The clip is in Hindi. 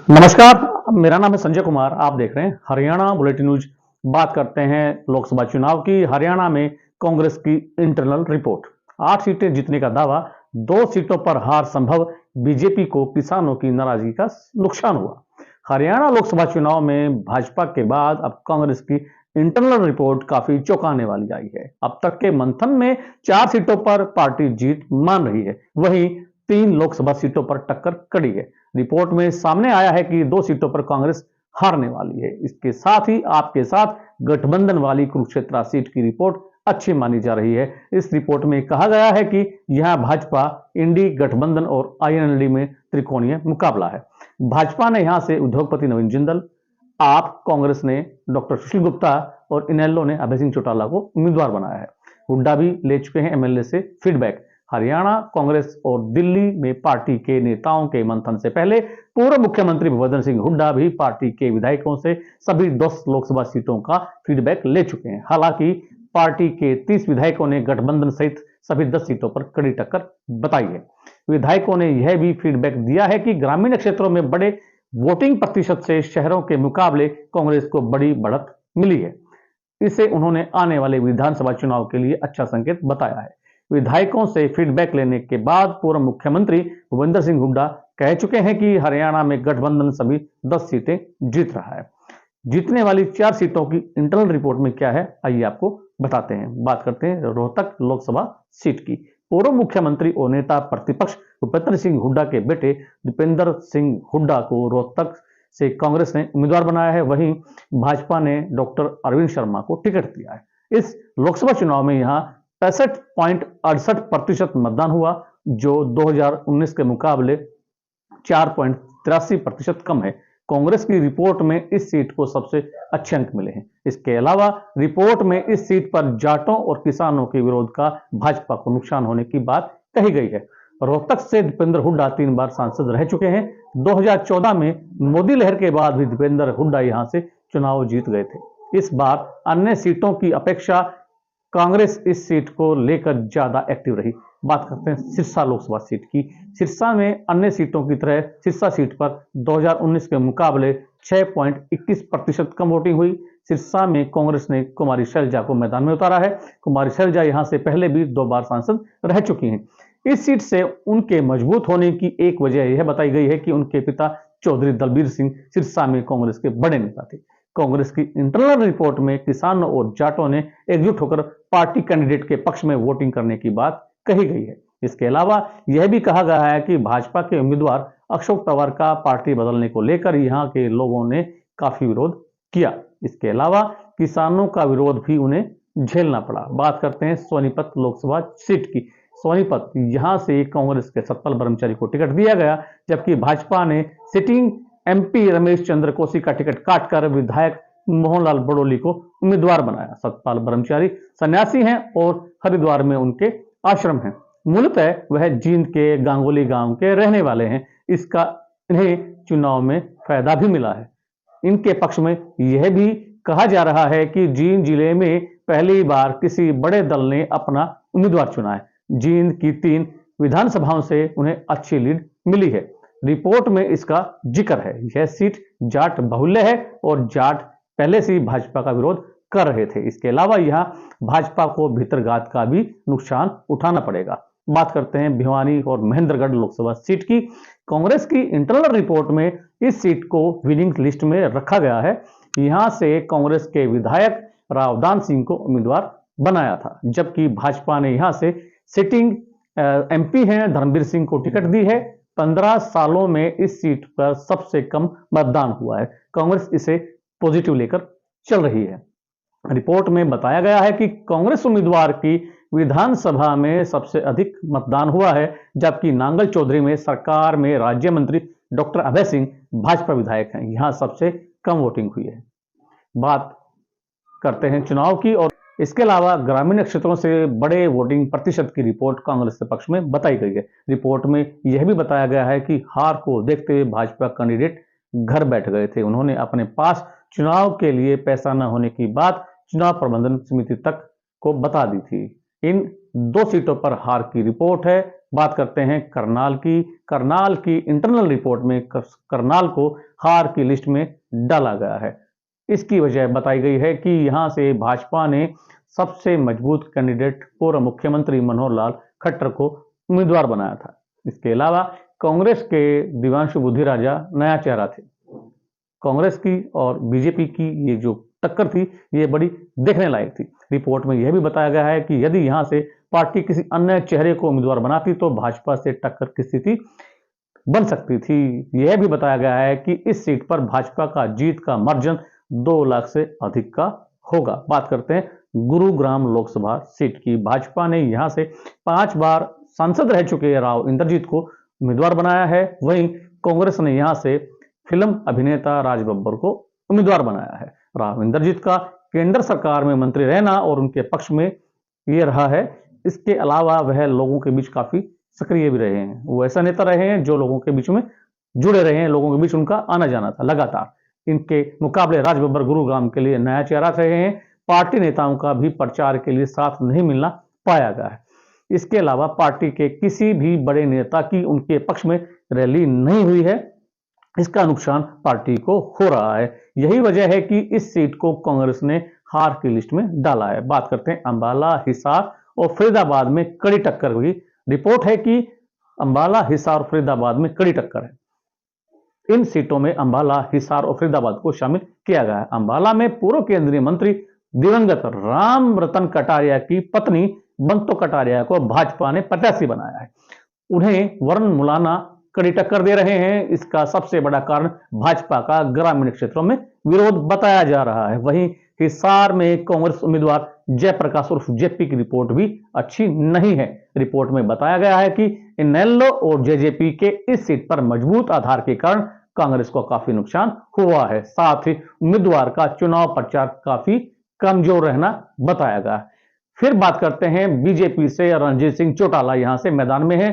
नमस्कार, मेरा नाम है संजय कुमार। आप देख रहे हैं हरियाणा बुलेटिन न्यूज। बात करते हैं लोकसभा चुनाव की। हरियाणा में कांग्रेस की इंटरनल रिपोर्ट। 8 सीटें जीतने का दावा, 2 सीटों पर हार संभव। बीजेपी को किसानों की नाराजगी का नुकसान हुआ। हरियाणा लोकसभा चुनाव में भाजपा के बाद अब कांग्रेस की इंटरनल रिपोर्ट काफी चौंकाने वाली आई है। अब तक के मंथन में 4 सीटों पर पार्टी जीत मान रही है, वहीं 3 लोकसभा सीटों पर टक्कर कड़ी है। रिपोर्ट में सामने आया है कि 2 सीटों पर कांग्रेस हारने वाली है। इसके साथ ही आपके साथ गठबंधन वाली कुरुक्षेत्र सीट की रिपोर्ट अच्छी मानी जा रही है। इस रिपोर्ट में कहा गया है कि यहां भाजपा, इंडी गठबंधन और आईएनएलडी में त्रिकोणीय मुकाबला है। भाजपा ने यहां से उद्योगपति नवीन जिंदल, आप कांग्रेस ने डॉक्टर सुशील गुप्ता और इनेलो ने अभय सिंह चौटाला को उम्मीदवार बनाया है। हुड्डा भी ले चुके हैं एमएलए से फीडबैक। हरियाणा कांग्रेस और दिल्ली में पार्टी के नेताओं के मंथन से पहले पूर्व मुख्यमंत्री भूपेंद्र सिंह हुड्डा भी पार्टी के विधायकों से सभी 10 लोकसभा सीटों का फीडबैक ले चुके हैं। हालांकि पार्टी के 30 विधायकों ने गठबंधन सहित सभी 10 सीटों पर कड़ी टक्कर बताई है। विधायकों ने यह भी फीडबैक दिया है कि ग्रामीण क्षेत्रों में बड़े वोटिंग प्रतिशत से शहरों के मुकाबले कांग्रेस को बड़ी बढ़त मिली है। इसे उन्होंने आने वाले विधानसभा चुनाव के लिए अच्छा संकेत बताया है। विधायकों से फीडबैक लेने के बाद पूर्व मुख्यमंत्री भूपेंद्र सिंह हुड्डा कह चुके हैं कि हरियाणा में गठबंधन सभी 10 सीटें जीत रहा है। जीतने वाली 4 सीटों की इंटरनल रिपोर्ट में क्या है, आइए आपको बताते हैं। बात करते हैं रोहतक लोकसभा सीट की। पूर्व मुख्यमंत्री और नेता प्रतिपक्ष भूपेंद्र सिंह हुड्डा के बेटे दीपेंद्र सिंह हुड्डा को रोहतक से कांग्रेस ने उम्मीदवार बनाया है। वहीं भाजपा ने डॉक्टर अरविंद शर्मा को टिकट दिया है। इस लोकसभा चुनाव में यहां 65.68% मतदान हुआ, जो 2019 के मुकाबले 4.83% कम है। कांग्रेस की रिपोर्ट में इस सीट को सबसे अच्छे अंक मिले हैं। इसके अलावा रिपोर्ट में इस सीट पर जाटों और किसानों के विरोध का भाजपा को नुकसान होने की बात कही गई है। रोहतक से दीपेंद्र हुड्डा 3 बार सांसद रह चुके हैं। 2014 में मोदी लहर के बाद भी दीपेंद्र हुड्डा यहां से चुनाव जीत गए थे। इस बार अन्य सीटों की अपेक्षा कांग्रेस इस सीट को लेकर ज्यादा एक्टिव रही। बात करते हैं सिरसा लोकसभा सीट की। सिरसा में अन्य सीटों की तरह सिरसा सीट पर 2019 के मुकाबले 6.21% कम वोटिंग हुई। सिरसा में कांग्रेस ने कुमारी शैलजा को मैदान में उतारा है। कुमारी शैलजा यहां से पहले भी 2 बार सांसद रह चुकी हैं। इस सीट से उनके मजबूत होने की एक वजह यह बताई गई है कि उनके पिता चौधरी दलबीर सिंह सिरसा में कांग्रेस के बड़े नेता थे। कांग्रेस की इंटरनल रिपोर्ट में किसानों और जाटों ने एकजुट होकर पार्टी कैंडिडेट के पक्ष में वोटिंग करने की बात कही गई है। इसके अलावा यह भी कहा गया है कि भाजपा के उम्मीदवार अशोक तंवर का पार्टी बदलने को लेकर यहां के लोगों ने काफी विरोध किया। इसके अलावा किसानों का विरोध भी उन्हें झेलना पड़ा। बात करते हैं सोनीपत लोकसभा सीट की। सोनीपत यहां से कांग्रेस के सतपाल ब्रह्मचारी को टिकट दिया गया, जबकि भाजपा ने सिटिंग एमपी रमेश चंद्र कोसी का टिकट काटकर विधायक मोहनलाल बड़ोली को उम्मीदवार बनाया। सतपाल ब्रह्मचारी सन्यासी हैं और हरिद्वार में उनके आश्रम हैं। मूलतः वह जींद के गांगुली गांव के रहने वाले हैं। इसका इन्हें चुनाव में फायदा भी मिला है। इनके पक्ष में यह भी कहा जा रहा है कि जींद जिले में पहली बार किसी बड़े दल ने अपना उम्मीदवार चुना है। जींद की 3 विधानसभाओं से उन्हें अच्छी लीड मिली है। रिपोर्ट में इसका जिक्र है। यह सीट जाट बहुल्य है और जाट पहले से ही भाजपा का विरोध कर रहे थे। इसके अलावा यहां भाजपा को भीतरघात का भी नुकसान उठाना पड़ेगा। बात करते हैं भिवानी और महेंद्रगढ़ लोकसभा सीट की। कांग्रेस की इंटरनल रिपोर्ट में इस सीट को विनिंग लिस्ट में रखा गया है। यहां से कांग्रेस के विधायक रावदान सिंह को उम्मीदवार बनाया था, जबकि भाजपा ने यहां से सिटिंग एमपी हैं धर्मवीर सिंह को टिकट दी है। 15 सालों में इस सीट पर सबसे कम मतदान हुआ है। कांग्रेस इसे पॉजिटिव लेकर चल रही है। रिपोर्ट में बताया गया है कि कांग्रेस उम्मीदवार की विधानसभा में सबसे अधिक मतदान हुआ है, जबकि नांगल चौधरी में सरकार में राज्य मंत्री डॉक्टर अभय सिंह भाजपा विधायक हैं। यहां सबसे कम वोटिंग हुई है। बात करते हैं चुनाव की, और इसके अलावा ग्रामीण क्षेत्रों से बड़े वोटिंग प्रतिशत की रिपोर्ट कांग्रेस के पक्ष में बताई गई है। रिपोर्ट में यह भी बताया गया है कि हार को देखते हुए भाजपा कैंडिडेट घर बैठ गए थे। उन्होंने अपने पास चुनाव के लिए पैसा न होने की बात चुनाव प्रबंधन समिति तक को बता दी थी। इन 2 सीटों पर हार की रिपोर्ट है। बात करते हैं करनाल की। करनाल की इंटरनल रिपोर्ट में करनाल को हार की लिस्ट में डाला गया है। इसकी वजह बताई गई है कि यहां से भाजपा ने सबसे मजबूत कैंडिडेट पूर्व मुख्यमंत्री मनोहर लाल खट्टर को उम्मीदवार बनाया था। इसके अलावा कांग्रेस के दिव्यांशु बुद्धिराजा नया चेहरा थे। कांग्रेस की और बीजेपी की ये जो टक्कर थी ये बड़ी देखने लायक थी। रिपोर्ट में यह भी बताया गया है कि यदि यहां से पार्टी किसी अन्य चेहरे को उम्मीदवार बनाती तो भाजपा से टक्कर की स्थिति बन सकती थी। यह भी बताया गया है कि इस सीट पर भाजपा का जीत का मार्जिन 2 लाख से अधिक का होगा। बात करते हैं गुरुग्राम लोकसभा सीट की। भाजपा ने यहां से 5 बार सांसद रह चुके राव इंद्रजीत को उम्मीदवार बनाया है। वहीं कांग्रेस ने यहां से फिल्म अभिनेता राज बब्बर को उम्मीदवार बनाया है। राव इंद्रजीत का केंद्र सरकार में मंत्री रहना और उनके पक्ष में ये रहा है। इसके अलावा वह लोगों के बीच काफी सक्रिय भी रहे हैं। वो ऐसा नेता रहे हैं जो लोगों के बीच में जुड़े रहे हैं, लोगों के बीच उनका आना जाना था लगातार। इनके मुकाबले राज बब्बर गुरुग्राम के लिए नया चेहरा रहे हैं। पार्टी नेताओं का भी प्रचार के लिए साथ नहीं मिलना पाया गया है। इसके अलावा पार्टी के किसी भी बड़े नेता की उनके पक्ष में रैली नहीं हुई है। इसका नुकसान पार्टी को हो रहा है। यही वजह है कि इस सीट को कांग्रेस ने हार की लिस्ट में डाला है। बात करते हैं अंबाला, हिसार और फरीदाबाद में कड़ी टक्कर हुई। रिपोर्ट है कि अंबाला, हिसार और फरीदाबाद में कड़ी टक्कर है। इन सीटों में अंबाला, हिसार और फरीदाबाद को शामिल किया गया है। अंबाला में पूर्व केंद्रीय मंत्री दिवंगत राम रतन कटारिया की पत्नी बंतो कटारिया को भाजपा ने प्रत्याशी बनाया है। उन्हें वरुण मुलाना कड़ी टक्कर दे रहे हैं। इसका सबसे बड़ा कारण भाजपा का ग्रामीण क्षेत्रों में विरोध बताया जा रहा है। वहीं हिसार में कांग्रेस उम्मीदवार जयप्रकाश उर्फ जेपी की रिपोर्ट भी अच्छी नहीं है। रिपोर्ट में बताया गया है कि इनेलो और जेजेपी के इस सीट पर मजबूत आधार के कारण कांग्रेस को काफी नुकसान हुआ है। साथ ही उम्मीदवार का चुनाव प्रचार काफी कमजोर रहना बताया गया। फिर बात करते हैं बीजेपी से रणजीत सिंह चौटाला यहां से मैदान में है।